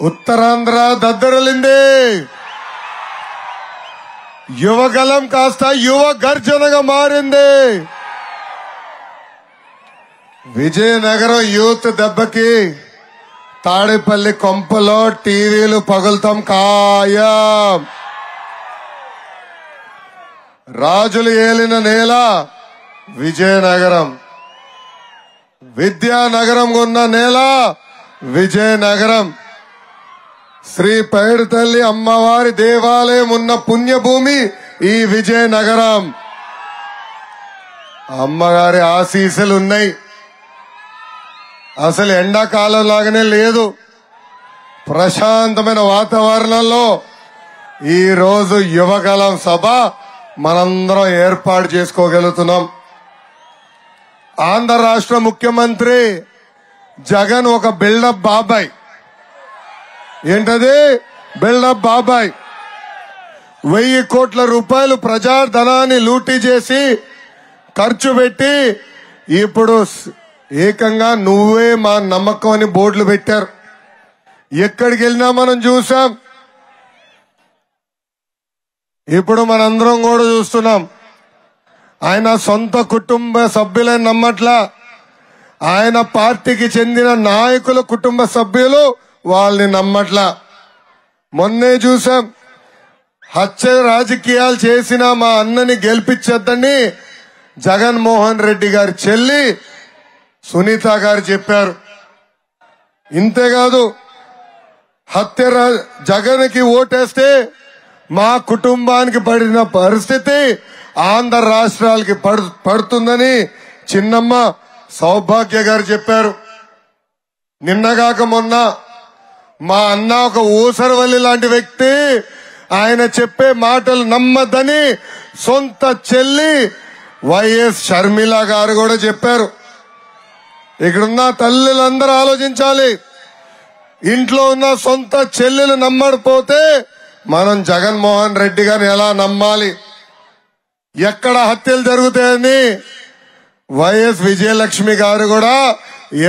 ఉత్తరాంధ్ర దద్దరలింది. యువగలం కాస్త యువ గర్జనగా మారింది. విజయనగరం యూత్ దెబ్బకి తాడేపల్లి కొంపలో టీవీలు పగులుతాం ఖాయం. రాజులు ఏలిన నేల విజయనగరం, విద్యానగరం ఉన్న నేల విజయనగరం, శ్రీ పైడి తల్లి అమ్మవారి దేవాలయం ఉన్న పుణ్యభూమి ఈ విజయనగరం. అమ్మగారి ఆశీస్సులు ఉన్నాయి. అసలు ఎండాకాలం లాగానే లేదు. ప్రశాంతమైన వాతావరణంలో ఈ రోజు యువగలం సభ మనందరం ఏర్పాటు చేసుకోగలుగుతున్నాం. ఆంధ్ర రాష్ట్ర ముఖ్యమంత్రి జగన్ ఒక బిల్డప్ బాబాయ్. ఏంటది? బిల్డప్ బాబాయ్. 1000 కోట్ల రూపాయలు ప్రజాధనాన్ని లూటీ చేసి ఖర్చు పెట్టి ఇప్పుడు ఏకంగా నువ్వే మా నమ్మకం అని బోర్డులు పెట్టారు. ఎక్కడికి వెళ్ళినా మనం చూసాం. ఇప్పుడు మనందరం కూడా చూస్తున్నాం. ఆయన సొంత కుటుంబ సభ్యులని నమ్మట్లా, ఆయన పార్టీకి చెందిన నాయకుల కుటుంబ సభ్యులు వాళ్ళని నమ్మట్లా. మొన్నే చూసాం, హత్య రాజకీయాలు చేసిన మా అన్నని గెలిపించొద్దని జగన్మోహన్ రెడ్డి గారి చెల్లి సునీత గారు చెప్పారు. ఇంతేకాదు, జగన్కి ఓటేస్తే మా కుటుంబానికి పడిన పరిస్థితి ఆంధ్ర రాష్ట్రాలకి పడుతుందని చిన్నమ్మ సౌభాగ్య గారు చెప్పారు. నిన్నగాక మొన్న మా అన్న ఒక ఊసరవల్లి లాంటి వ్యక్తి, ఆయన చెప్పే మాటలు నమ్మద్దని సొంత చెల్లి వైఎస్ షర్మిల గారు కూడా చెప్పారు. ఇక్కడున్న తల్లులందరూ ఆలోచించాలి. ఇంట్లో ఉన్న సొంత చెల్లెలు నమ్మకపోతే మనం జగన్మోహన్ రెడ్డి గారిని ఎలా నమ్మాలి? ఎక్కడ హత్యలు జరుగుతాయని వైఎస్ విజయలక్ష్మి గారు కూడా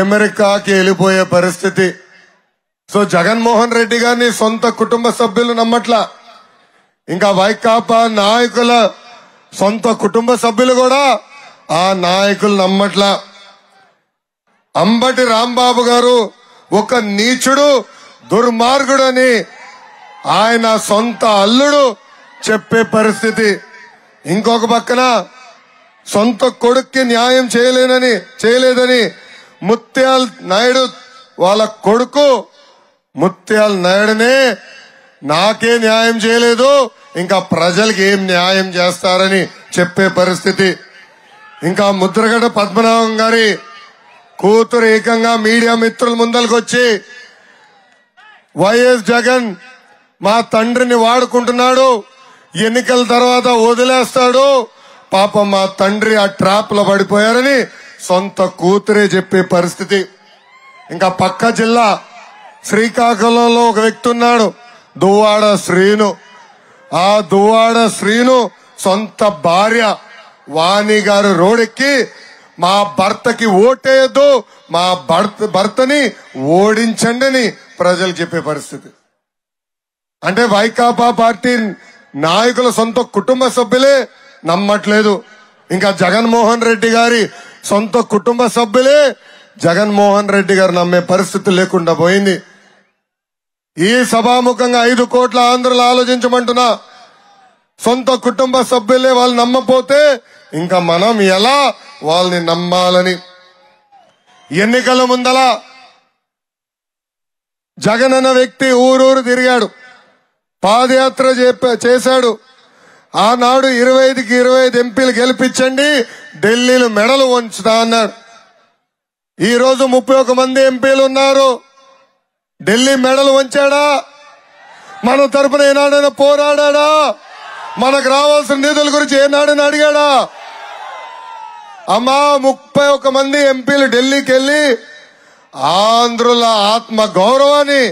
అమెరికాకి వెళ్ళిపోయే పరిస్థితి. సో జగన్మోహన్ రెడ్డి గారిని సొంత కుటుంబ సభ్యులు నమ్మట్లా. ఇంకా వైకాపా నాయకుల సొంత కుటుంబ సభ్యులు కూడా ఆ నాయకులు నమ్మట్లా. అంబటి రాంబాబు గారు ఒక నీచుడు, దుర్మార్గుడు అని ఆయన సొంత అల్లుడు చెప్పే పరిస్థితి. ఇంకొక పక్కన సొంత కొడుక్కి న్యాయం చేయలేదని ముత్యాల్ నాయుడు వాళ్ళ కొడుకు ముత్యాల్ నాయుడునే నాకే న్యాయం చేయలేదు, ఇంకా ప్రజలకి ఏం న్యాయం చేస్తారని చెప్పే పరిస్థితి. ఇంకా ముద్రగడ పద్మనాభం గారి కూతురు ఏకంగా మీడియా మిత్రుల ముందలకొచ్చి వైఎస్ జగన్ మా తండ్రిని వాడుకుంటున్నాడు, ఎన్నికల తర్వాత వదిలేస్తాడు, పాపం మా తండ్రి ఆ ట్రాప్ లో పడిపోయారని సొంత కూతురే చెప్పే పరిస్థితి. ఇంకా పక్క జిల్లా శ్రీకాకుళంలో ఒక వ్యక్తి ఉన్నాడు, దువ్వాడ శ్రీను. ఆ దువ్వాడ శ్రీను సొంత భార్య వాణి గారు రోడెక్కి మా భర్తకి ఓటేయద్దు, మా భర్తని ఓడించండి అని ప్రజలు చెప్పే పరిస్థితి. అంటే వైకాపా పార్టీ నాయకుల సొంత కుటుంబ సభ్యులే నమ్మట్లేదు. ఇంకా జగన్మోహన్ రెడ్డి గారి సొంత కుటుంబ సభ్యులే జగన్మోహన్ రెడ్డి గారు నమ్మే పరిస్థితి లేకుండా పోయింది. ఈ సభాముఖంగా 5 కోట్ల ఆంధ్రులు ఆలోచించమంటున్నా. సొంత కుటుంబ సభ్యులే వాళ్ళు నమ్మపోతే ఇంకా మనం ఎలా వాళ్ళని నమ్మాలని? ఎన్నికల ముందల జగన్ అన్న వ్యక్తి ఊరూరు తిరిగాడు, పాదయాత్ర చేశాడు. ఆనాడు 25కి 25 ఎంపీలు గెలిపించండి, ఢిల్లీలో మెడలు వంచుతా అన్నాడు. ఈ రోజు 31 మంది ఎంపీలు ఉన్నారు. ఢిల్లీ మెడలు వంచాడా? మన తరపున ఏనాడైనా పోరాడా? మనకు రావాల్సిన నిధుల గురించి ఏనాడైనా అడిగాడా? అమ్మా 31 మంది ఎంపీలు ఢిల్లీకి వెళ్లి ఆంధ్రుల ఆత్మ గౌరవాన్ని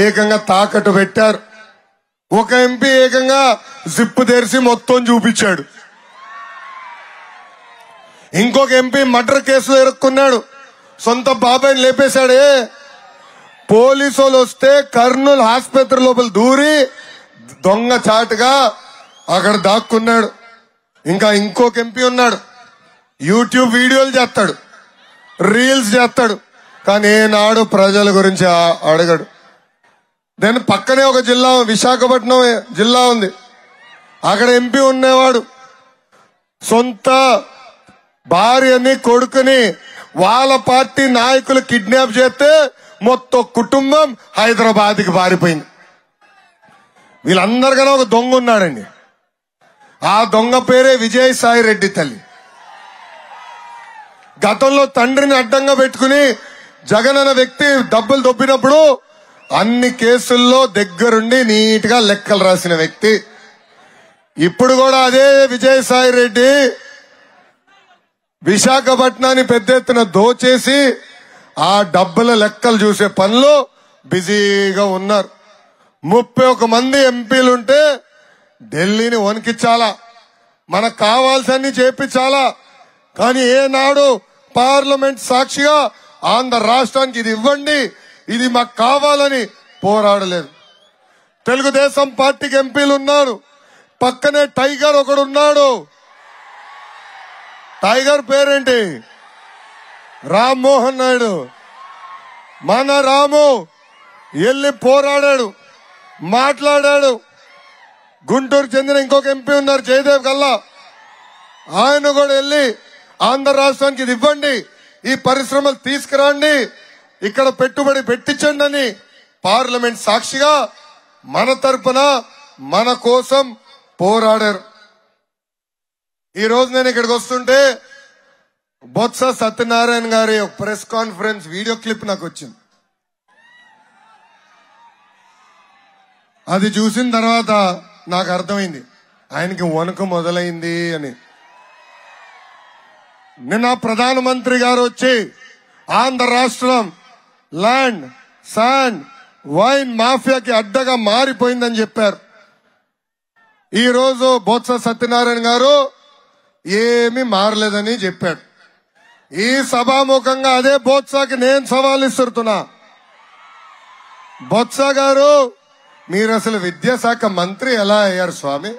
ఏకంగా తాకట్టు పెట్టారు. ఒక ఎంపీ ఏకంగా జిప్పు తెరిచి మొత్తం చూపించాడు. ఇంకొక ఎంపీ మర్డర్ కేసులో ఇరుక్కున్నాడు, సొంత బాబాయిని లేపేశాడే. పోలీసు వాళ్ళు వస్తే కర్నూలు ఆసుపత్రి లోపల దూరి దొంగ చాటుగా అక్కడ దాక్కున్నాడు. ఇంకా ఇంకొక ఎంపీ ఉన్నాడు, యూట్యూబ్ వీడియోలు చేస్తాడు, రీల్స్ చేస్తాడు, కానీ ఏనాడు ప్రజల గురించి అడగడు. దాని పక్కనే ఒక జిల్లా, విశాఖపట్నం జిల్లా ఉంది, అక్కడ ఎంపీ ఉన్నవాడు సొంత భార్యని కొడుకుని వాళ్ళ పార్టీ నాయకులు కిడ్నాప్ చేస్తే మొత్తం కుటుంబం హైదరాబాద్కి పారిపోయింది. వీళ్ళందరికన్నా ఒక దొంగ ఉన్నాడండి. ఆ దొంగ పేరే విజయసాయి రెడ్డి తల్లి. గతంలో తండ్రిని అడ్డంగా పెట్టుకుని జగన్ అనే వ్యక్తి డబ్బులు దొబ్బినప్పుడు అన్ని కేసుల్లో దగ్గరుండి నీట్ గా లెక్కలు రాసిన వ్యక్తి. ఇప్పుడు కూడా అదే విజయసాయి రెడ్డి విశాఖపట్నాన్ని పెద్ద ఎత్తున దోచేసి ఆ డబ్బుల లెక్కలు చూసే పనిలో బిజీగా ఉన్నారు. 31 మంది ఎంపీలుంటే ఢిల్లీని వణికించాలా, మనకు కావాల్సన్ని చేపించాలా, కానీ ఏనాడు పార్లమెంట్ సాక్షిగా ఆంధ్ర రాష్ట్రానికి ఇది ఇవ్వండి, ఇది మాకు కావాలని పోరాడలేదు. తెలుగుదేశం పార్టీకి ఎంపీలు ఉన్నారు, పక్కనే టైగర్ ఒకడున్నాడు. టైగర్ పేరేంటి? రామ్మోహన్ నాయుడు. మన రాము వెళ్ళి పోరాడాడు, మాట్లాడాడు. గుంటూరు చెందిన ఇంకొక ఎంపీ ఉన్నారు, జయదేవ్ గల్లా, ఆయన కూడా వెళ్ళి ఆంధ్ర రాష్ట్రానికి ఇది ఇవ్వండి, ఈ పరిశ్రమలు తీసుకురండి, ఇక్కడ పెట్టుబడి పెట్టించండి అని పార్లమెంట్ సాక్షిగా మన తరపున మన కోసం పోరాడారు. ఈ రోజు నేను ఇక్కడికి వస్తుంటే బొత్స సత్యనారాయణ గారి ఒక ప్రెస్ కాన్ఫరెన్స్ వీడియో క్లిప్ నాకు వచ్చింది. అది చూసిన తర్వాత నాకు అర్థమైంది ఆయనకి వణుకు మొదలైంది అని. నిన్న ప్రధానమంత్రి గారు వచ్చి ఆంధ్ర రాష్ట్రం ల్యాండ్, శాండ్, వైన్ మాఫియాకి అడ్డగా మారిపోయిందని చెప్పారు. ఈ రోజు బొత్స సత్యనారాయణ గారు ఏమీ మారలేదని చెప్పాడు. ఈ సభాముఖంగా అదే బొత్సకి నేను సవాల్ ఇస్తున్నా. బొత్స గారు, మీరు అసలు విద్యాశాఖ మంత్రి ఎలా అయ్యారు స్వామి?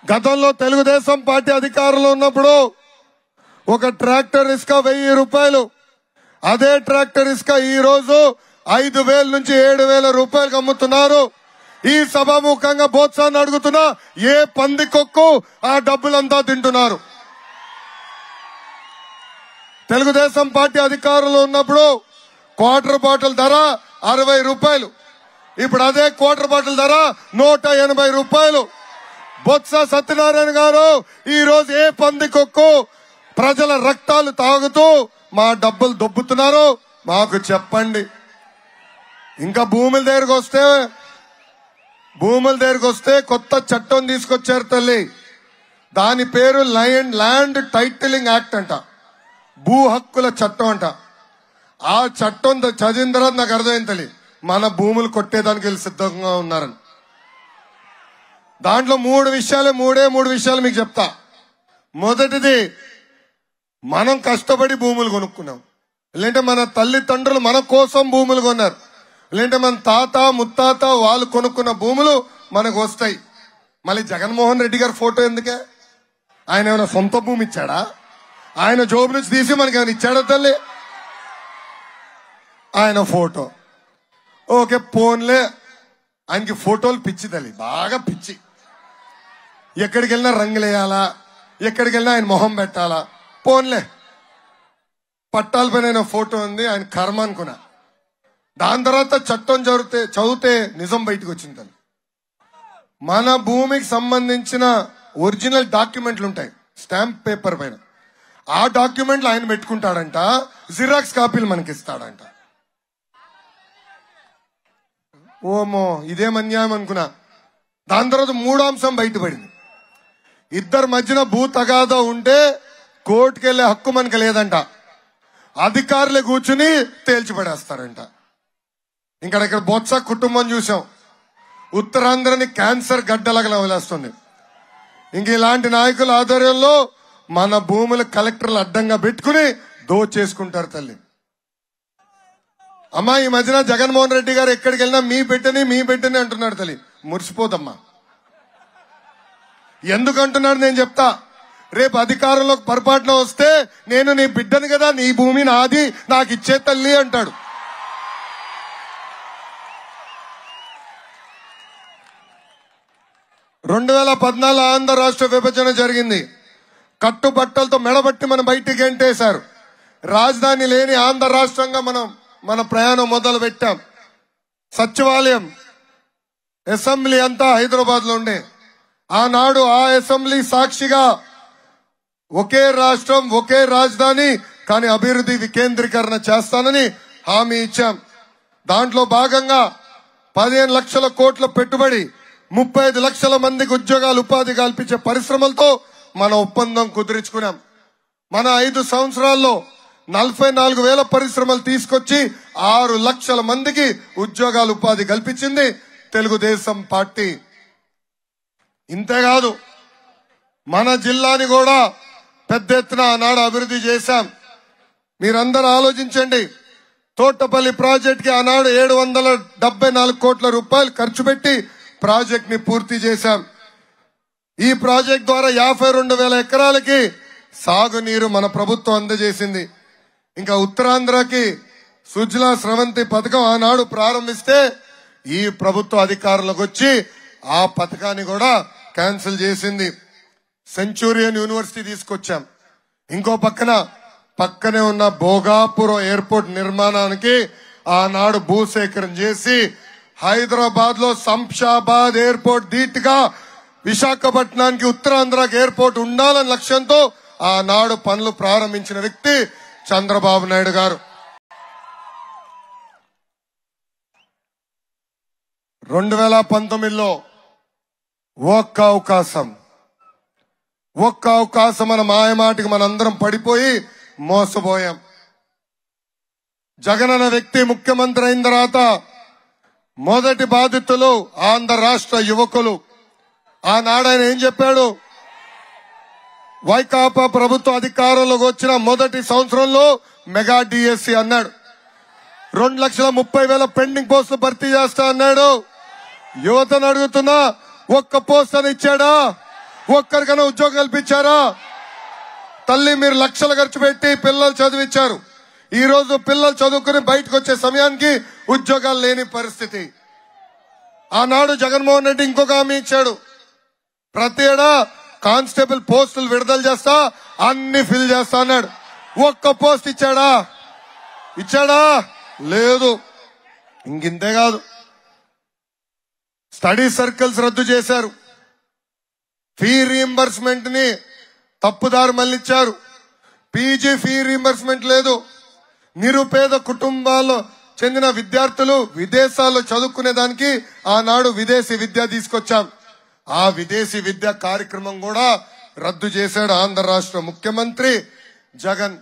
గతంలో తెలుగుదేశం పార్టీ అధికారంలో ఉన్నప్పుడు ఒక ట్రాక్టర్ ఇసుక 1000 రూపాయలు, అదే ట్రాక్టర్ ఇసుక ఈ రోజు 5000 నుంచి 7000 రూపాయలకు అమ్ముతున్నారు. ఈ సభాముఖంగా బొత్సాన్ని అడుగుతున్నా, ఏ పందికొక్కు ఆ డబ్బులంతా తింటున్నారు? తెలుగుదేశం పార్టీ అధికారంలో ఉన్నప్పుడు క్వార్టర్ బాటిల్ ధర 60 రూపాయలు, ఇప్పుడు అదే క్వార్టర్ బాటిల్ ధర 180 రూపాయలు. బొత్స సత్యనారాయణ గారు ఈ రోజు ఏ పందికొక్కు ప్రజల రక్తాలు తాగుతూ మా డబ్బులు దొబ్బుతున్నారు మాకు చెప్పండి. ఇంకా భూముల దగ్గరకు వస్తే కొత్త చట్టం తీసుకొచ్చారు తల్లి. దాని పేరు ల్యాండ్ టైటిలింగ్ యాక్ట్ అంట, భూ హక్కుల చట్టం అంట. ఆ చట్టం చదివిన తర్వాత నాకు అర్థమైంది తల్లి, మన భూములు కొట్టేదానికి వీళ్ళు సిద్ధంగా ఉన్నారని. దాంట్లో మూడు విషయాలు మీకు చెప్తా. మొదటిది, మనం కష్టపడి భూములు కొనుక్కున్నాం, లేదంటే మన తల్లిదండ్రులు మన కోసం భూములు కొన్నారు, లేదంటే మన తాత ముత్తాత వాళ్ళు కొనుక్కున్న భూములు మనకు వస్తాయి. మళ్ళీ జగన్మోహన్ రెడ్డి గారి ఫోటో ఎందుకే? ఆయన ఏమైనా సొంత భూమి ఇచ్చాడా? ఆయన జోబు నుంచి తీసి మనకి ఏమైనా ఇచ్చాడా తల్లి? ఆయన ఫోటో ఓకే, పోన్లే. ఆయనకి ఫోటోలు పిచ్చి తల్లి, బాగా పిచ్చి. ఎక్కడికి వెళ్ళినా రంగులు వేయాలా, ఎక్కడికి వెళ్ళినా ఆయన మొహం పెట్టాలా. పోన్లే, పట్టాల పైన ఫోటో ఉంది, ఆయన కర్మ అనుకున్నా. దాని తర్వాత చట్టం చదివితే నిజం బయటకు వచ్చింది తల్లి. మన భూమికి సంబంధించిన ఒరిజినల్ డాక్యుమెంట్లు ఉంటాయి స్టాంప్ పేపర్ పైన, ఆ డాక్యుమెంట్లు ఆయన పెట్టుకుంటాడంట, జిరాక్స్ కాపీలు మనకి ఇస్తాడంట. ఓమో, ఇదేం అన్యాయం అనుకున్నా. దాని తర్వాత మూడో అంశం బయటపడింది. ఇద్దరి మధ్యన భూ తగాదా ఉంటే కోర్టుకెళ్లే హక్కు మనకి లేదంట, అధికారులే కూర్చుని తేల్చిపడేస్తారంట. ఇక్కడ బొత్స కుటుంబం చూసాం, ఉత్తరాంధ్రని క్యాన్సర్ గడ్డలాగా వదిలేస్తుంది. ఇంక ఇలాంటి నాయకుల ఆధ్వర్యంలో మన భూములు కలెక్టర్లు అడ్డంగా పెట్టుకుని దోచేసుకుంటారు తల్లి. అమ్మా ఈ మధ్యన జగన్మోహన్ రెడ్డి గారు ఎక్కడికి వెళ్ళినా మీ బిడ్డని అంటున్నాడు తల్లి. మురిసిపోదమ్మా. ఎందుకంటున్నాడు నేను చెప్తా. రేపు అధికారంలోకి పొరపాటున వస్తే నేను నీ బిడ్డను కదా, నీ భూమి నాది, నాకు ఇచ్చే తల్లి అంటాడు. (2014) ఆంధ్ర రాష్ట్ర విభజన జరిగింది. కట్టుబట్టలతో మెడబట్టి మనం బయటికి గెంటేశారు. రాజధాని లేని ఆంధ్ర రాష్ట్రంగా మన ప్రయాణం మొదలు పెట్టాం. సచివాలయం, అసెంబ్లీ అంతా హైదరాబాద్ లో ఉండే. ఆనాడు ఆ అసెంబ్లీ సాక్షిగా ఒకే రాష్ట్రం, ఒకే రాజధాని, కానీ అభివృద్ధి వికేంద్రీకరణ చేస్తానని హామీ ఇచ్చాం. దాంట్లో భాగంగా 15 లక్షల కోట్ల పెట్టుబడి, 35 లక్షల మందికి ఉద్యోగాలు, ఉపాధి కల్పించే పరిశ్రమలతో మన ఒప్పందం కుదుర్చుకున్నాం. మన 5 సంవత్సరాల్లో 44,000 పరిశ్రమలు తీసుకొచ్చి 6 లక్షల మందికి ఉద్యోగాలు, ఉపాధి కల్పించింది తెలుగుదేశం పార్టీ. ఇంతేకాదు మన జిల్లాని కూడా పెద్ద ఎత్తున ఆనాడు అభివృద్ధి చేశాం. మీరందరూ ఆలోచించండి. తోటపల్లి ప్రాజెక్ట్ కి ఆనాడు 774 కోట్ల రూపాయలు ఖర్చు పెట్టి ప్రాజెక్ట్ ని పూర్తి చేశాం. ఈ ప్రాజెక్ట్ ద్వారా 52,000 ఎకరాలకి సాగునీరు మన ప్రభుత్వం అందజేసింది. ఇంకా ఉత్తరాంధ్రకి సుజలా స్రవంతి పథకం ఆనాడు ప్రారంభిస్తే ఈ ప్రభుత్వ అధికారంలోకి వచ్చి ఆ పథకాన్ని కూడా క్యాన్సిల్ చేసింది. సెంచూరియన్ యూనివర్సిటీ తీసుకొచ్చాం. ఇంకో పక్కనే ఉన్న భోగాపురం ఎయిర్పోర్ట్ నిర్మాణానికి ఆనాడు భూసేకరణ చేసి హైదరాబాద్ లో శంషాబాద్ ఎయిర్పోర్ట్ ధీటుగా విశాఖపట్నానికి, ఉత్తరాంధ్రకి ఎయిర్పోర్ట్ ఉండాలన్న లక్ష్యంతో ఆనాడు పనులు ప్రారంభించిన వ్యక్తి చంద్రబాబు నాయుడు గారు. 2019లో ఒక్క అవకాశం మన మాయమాటికి మనందరం పడిపోయి మోసపోయాం. జగన్ అనే వ్యక్తి ముఖ్యమంత్రి అయిన తర్వాత మొదటి బాధితులు ఆంధ్ర రాష్ట్ర యువకులు. ఆనాడు ఆయన ఏం చెప్పాడు? వైకాపా ప్రభుత్వ అధికారంలోకి వచ్చిన మొదటి సంవత్సరంలో మెగా డిఎస్సి అన్నాడు. 2,30,000 పెండింగ్ పోస్టులు భర్తీ చేస్తా అన్నాడు. యువతను అడుగుతున్నా, ఒక్క పోస్ట్ అని ఇచ్చాడా? ఒక్కరికైనా ఉద్యోగం కల్పించారా? తల్లి మీరు లక్షలు ఖర్చు పెట్టి పిల్లలు చదివించారు. ఈ రోజు పిల్లలు చదువుకుని బయటకు వచ్చే సమయానికి ఉద్యోగాలు లేని పరిస్థితి. ఆనాడు జగన్మోహన్ రెడ్డి ఇంకొక హామీ ఇచ్చాడు. ప్రతి ఏడా కానిస్టేబుల్ పోస్టులు విడుదల చేస్తా, అన్ని ఫిల్ చేస్తా అన్నాడు. ఒక్క పోస్ట్ ఇచ్చాడా? లేదు. ఇంకింతే కాదు, స్టడీ సర్కిల్స్ రద్దు చేశారు. ఫీ రీయింబర్స్మెంట్ ని తప్పుదారి మళ్లించారు. పీజీ ఫీ రీయింబర్స్మెంట్ లేదు. నిరుపేద కుటుంబాల్లో చెందిన విద్యార్థులు విదేశాల్లో చదువుకునే దానికి ఆనాడు విదేశీ విద్య తీసుకొచ్చాం. ఆ విదేశీ విద్య కార్యక్రమం కూడా రద్దు చేశాడు ఆంధ్ర రాష్ట్ర ముఖ్యమంత్రి జగన్.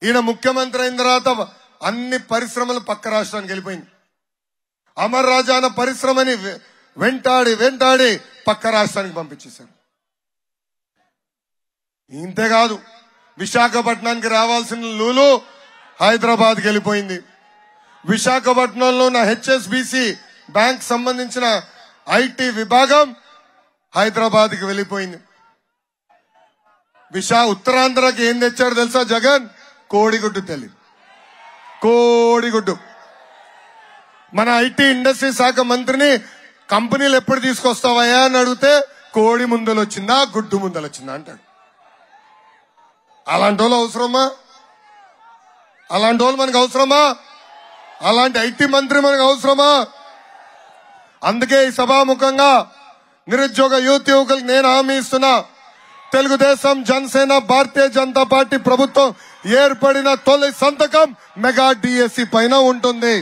ఈయన ముఖ్యమంత్రి అయిన తర్వాత అన్ని పరిశ్రమలు పక్క రాష్ట్రానికి వెళ్ళిపోయింది. అమర్ రాజా అన్న పరిశ్రమని వెంటాడి పక్క రాష్ట్రానికి పంపించేశారు. ఇంతేకాదు, విశాఖపట్నానికి రావాల్సిన లూలు హైదరాబాద్కి వెళ్ళిపోయింది. విశాఖపట్నంలో ఉన్న హెచ్ఎస్బిసి బ్యాంక్ సంబంధించిన ఐటీ విభాగం హైదరాబాద్కి వెళ్ళిపోయింది. ఉత్తరాంధ్రకి ఏం తెచ్చాడు తెలుసా జగన్? కోడిగుడ్డు తల్లి, కోడిగుడ్డు. మన ఐటీ ఇండస్ట్రీ శాఖ మంత్రిని కంపెనీలు ఎప్పుడు తీసుకొస్తావయ్యా అని అడిగితే కోడి ముందలు వచ్చిందా, గుడ్డు ముందలు వచ్చిందా అంటాడు. అలాంటి వాళ్ళు అవసరమా? అలాంటి వాళ్ళు మనకు అవసరమా? అలాంటి ఐటీ మంత్రి మనకు అవసరమా? అందుకే ఈ సభాముఖంగా నిరుద్యోగ యువకులకు నేను హామీ ఇస్తున్నా. తెలుగుదేశం, జనసేన, భారతీయ జనతా పార్టీ ప్రభుత్వం ఏర్పడిన తొలి సంతకం మెగా డిఎస్సి పైన ఉంటుంది.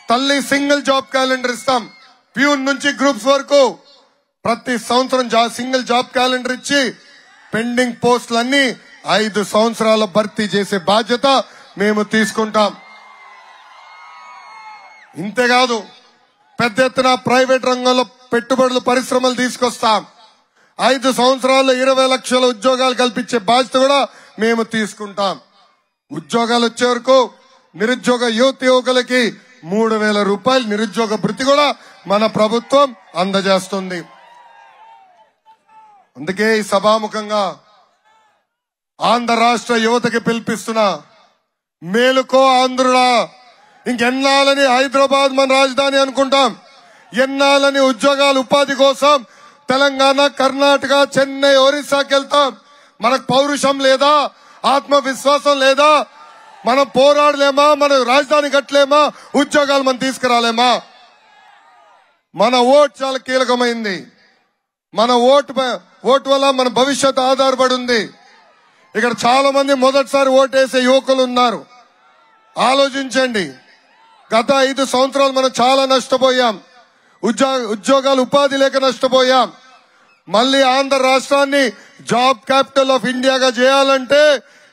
తల్లి సింగిల్ జాబ్ క్యాలెండర్ ఇస్తాం. ప్యూన్ నుంచి గ్రూప్స్ వరకు ప్రతి సంవత్సరం సింగిల్ జాబ్ క్యాలెండర్ ఇచ్చి పెండింగ్ పోస్టులన్నీ 5 సంవత్సరాల భర్తీ చేసే బాధ్యత మేము తీసుకుంటాం. ఇంతేకాదు, పెద్ద ఎత్తున ప్రైవేట్ రంగంలో పెట్టుబడులు, పరిశ్రమలు తీసుకొస్తాం. 5 సంవత్సరాల్లో 20 లక్షల ఉద్యోగాలు కల్పించే బాధ్యత కూడా మేము తీసుకుంటాం. ఉద్యోగాలు వచ్చే వరకు నిరుద్యోగ యువకులకి 3,000 రూపాయలు నిరుద్యోగ భృతి కూడా మన ప్రభుత్వం అందజేస్తుంది. అందుకే ఈ సభాముఖంగా ఆంధ్ర రాష్ట్ర యువతకి పిలిపిస్తున్నా, మేలుకో ఆంధ్రుడా. ఇంకెన్నాళ్ళని హైదరాబాద్ మన రాజధాని అనుకుంటాం? ఎన్నాళ్ళని ఉద్యోగాలు ఉపాధి కోసం తెలంగాణ, కర్ణాటక, చెన్నై, ఒరిస్సాకి వెళ్తాం? మనకు పౌరుషం లేదా? ఆత్మవిశ్వాసం లేదా? మనం పోరాడలేమా? మన రాజధాని కట్టలేమా? ఉద్యోగాలు మనం తీసుకురాలేమా? మన ఓటు చాలా కీలకమైంది. మన ఓటు వల్ల మన భవిష్యత్తు ఆధారపడి ఉంది. ఇక్కడ చాలా మంది మొదటిసారి ఓటేసే యువకులు ఉన్నారు. ఆలోచించండి. గత 5 సంవత్సరాలు మనం చాలా నష్టపోయాం. ఉద్యోగాలు ఉపాధి లేక నష్టపోయాం. మళ్ళీ ఆంధ్ర రాష్ట్రాన్ని జాబ్ క్యాపిటల్ ఆఫ్ ఇండియాగా చేయాలంటే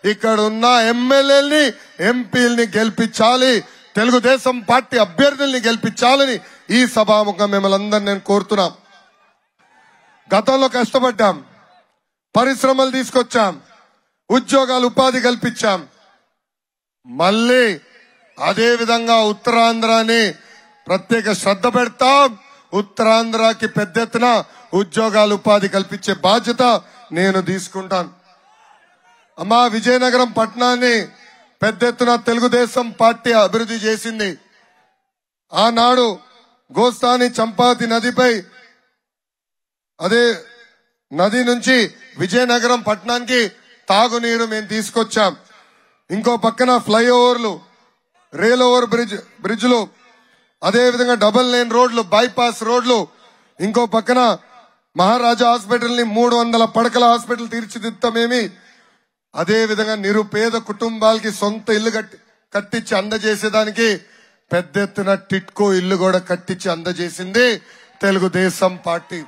ఇక్కడ ఉన్న ఎమ్మెల్యేలని, ఎంపీలని గెలిపించాలి. తెలుగుదేశం పార్టీ అభ్యర్థుల్ని గెలిపించాలని ఈ సభాముఖం మిమ్మల్ని అందరినీ నేను కోరుతున్నాం. గతంలో కష్టపడ్డాం, పరిశ్రమలు తీసుకొచ్చాం, ఉద్యోగాలు ఉపాధి కల్పించాం. మళ్ళీ అదే విధంగా ఉత్తరాంధ్రాని ప్రత్యేక శ్రద్ధ పెడతాం. ఉత్తరాంధ్రకి పెద్ద ఎత్తున ఉద్యోగాలు ఉపాధి కల్పించే బాధ్యత నేను తీసుకుంటాను. అమ్మా, విజయనగరం పట్టణాన్ని పెద్ద ఎత్తున తెలుగుదేశం పార్టీ అభివృద్ధి చేసింది. ఆనాడు గోస్తాని చంపాతి నదిపై, అదే నది నుంచి విజయనగరం పట్టణానికి తాగునీరు మేము తీసుకొచ్చాం. ఇంకో పక్కన ఫ్లైఓవర్లు, రైల్ ఓవర్ బ్రిడ్జ్లు, అదే విధంగా డబుల్ లేన్ రోడ్లు, బైపాస్ రోడ్లు. ఇంకో పక్కన మహారాజా హాస్పిటల్ ని 300 పడకల హాస్పిటల్ తీర్చిదిద్దామేమి. అదే విధంగా నిరుపేద కుటుంబాలకి సొంత ఇల్లు కట్టించి అందజేసేదానికి పెద్ద ఎత్తున టిట్కో ఇల్లు కూడా కట్టించి అందజేసింది తెలుగుదేశం పార్టీ.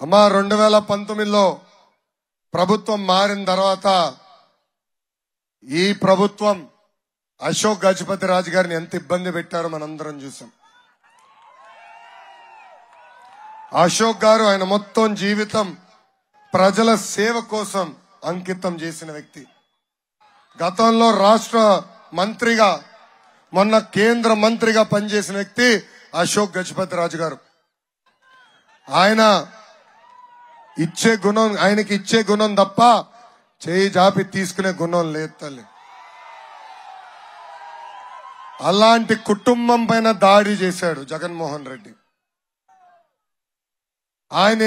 అమ్మా, 2019లో ప్రభుత్వం మారిన తర్వాత ఈ ప్రభుత్వం అశోక్ గజపతి రాజు గారిని ఎంత ఇబ్బంది పెట్టారో మనందరం చూసాం. అశోక్ గారు ఆయన మొత్తం జీవితం ప్రజల సేవ కోసం అంకితం చేసిన వ్యక్తి. గతంలో రాష్ట్ర మంత్రిగా, మొన్న కేంద్ర మంత్రిగా పనిచేసిన వ్యక్తి అశోక్ గజపతి రాజు గారు. ఆయనకి ఇచ్చే గుణం తప్ప చేయి జాపి తీసుకునే గుణం లేదు తల్లి. అలాంటి కుటుంబం పైన దాడి చేశాడు జగన్మోహన్ రెడ్డి. ఆయన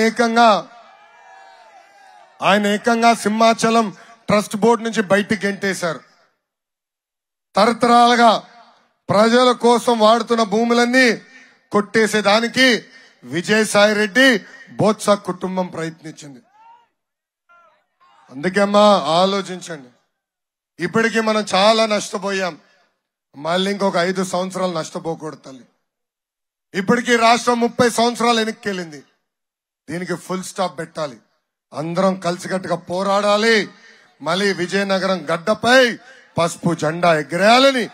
ఏకంగా సింహాచలం ట్రస్ట్ బోర్డు నుంచి బయటికి గెంటేశారు. తరతరాలుగా ప్రజల కోసం వాడుతున్న భూములన్నీ కొట్టేసేదానికి విజయసాయి రెడ్డి బోత్స కుటుంబం ప్రయత్నించింది. అందుకే అమ్మా, ఆలోచించండి. ఇప్పటికీ మనం చాలా నష్టపోయాం. మళ్ళీ ఇంకొక 5 సంవత్సరాలు నష్టపోకూడదు తల్లి. ఇప్పటికీ రాష్ట్రం 30 సంవత్సరాలు వెనక్కి వెళ్ళింది. దీనికి ఫుల్ స్టాప్ పెట్టాలి. అందరం కలిసికట్టుగా పోరాడాలి. మళ్ళీ విజయనగరం గడ్డపై పసుపు జెండా ఎగరేయాలని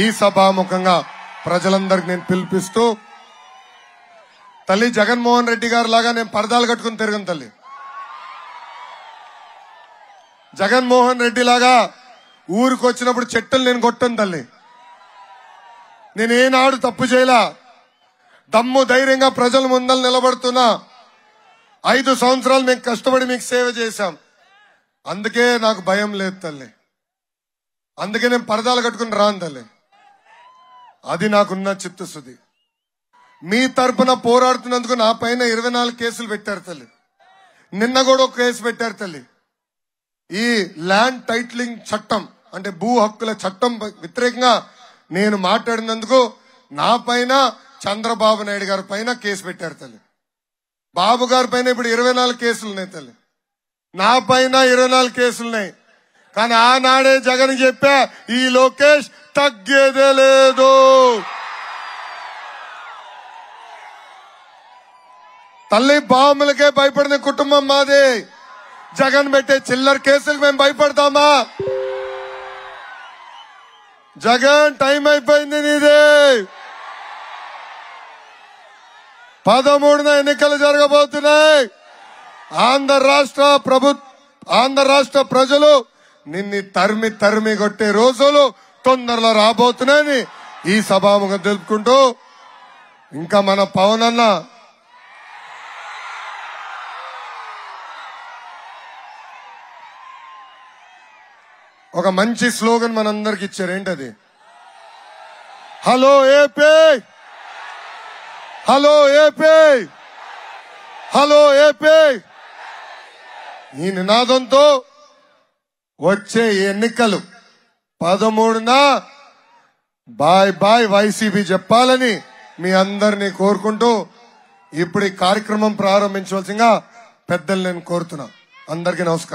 ఈ సభాముఖంగా ప్రజలందరికి నేను పిలిపిస్తూ, తల్లి జగన్మోహన్ రెడ్డి గారు లాగా నేను పరదాలు కట్టుకుని తిరగను తల్లి. జగన్మోహన్ రెడ్డి లాగా ఊరికి వచ్చినప్పుడు చెట్టులు నేను కొట్టను తల్లి. నేనేనాడు తప్పు చేయలా. దమ్ము ధైర్యంగా ప్రజల ముందర నిలబడుతున్నా. 5 సంవత్సరాలు మేము కష్టపడి మీకు సేవ చేశాం. అందుకే నాకు భయం లేదు తల్లి. అందుకే నేను పరదాలు కట్టుకుని రాను తల్లి. అది నాకున్న చిత్తశుద్ధి. మీ తరపున పోరాడుతున్నందుకు నా పైన 24 కేసులు పెట్టారు తల్లి. నిన్న కూడా ఒక కేసు పెట్టారు తల్లి. ఈ ల్యాండ్ టైటిలింగ్ చట్టం అంటే భూ హక్కుల చట్టం వ్యతిరేకంగా నేను మాట్లాడినందుకు నా పైన, చంద్రబాబు నాయుడు గారి పైన కేసు పెట్టారు తల్లి. బాబు గారి పైన ఇప్పుడు 24 కేసులు ఉన్నాయి తల్లి. నా పైన 24 కేసులున్నాయి. కానీ ఆనాడే జగన్ చెప్పా, ఈ లోకేష్ తగ్గేదే లేదు. తల్లి, బాంబులకే భయపడిన కుటుంబం మాది. జగన్ పెట్టే చిల్లర కేసులకు మేము భయపడతామా? జగన్, టైం అయిపోయింది నీదే. 13న ఎన్నికలు జరగబోతున్నాయి. ఆంధ్ర రాష్ట్ర ప్రజలు నిన్ను తరిమి తరిమి కొట్టే రోజులు తొందరలో రాబోతున్నాయని ఈ సభాముఖం తెలుపుకుంటూ, ఇంకా మన పవన్ అన్న ఒక మంచి స్లోగన్ మనందరికి ఇచ్చారు. ఏంటది? Hello AP, hello AP, hello AP. ఈ నినాదంతో వచ్చే ఎన్నికలు 13న బాయ్ బాయ్ వైసీపీ చెప్పాలని మీ అందరినీ కోరుకుంటూ ఇప్పుడు ఈ కార్యక్రమం ప్రారంభించవలసిందిగా పెద్దలు నేను కోరుతున్నా. అందరికీ నమస్కారం.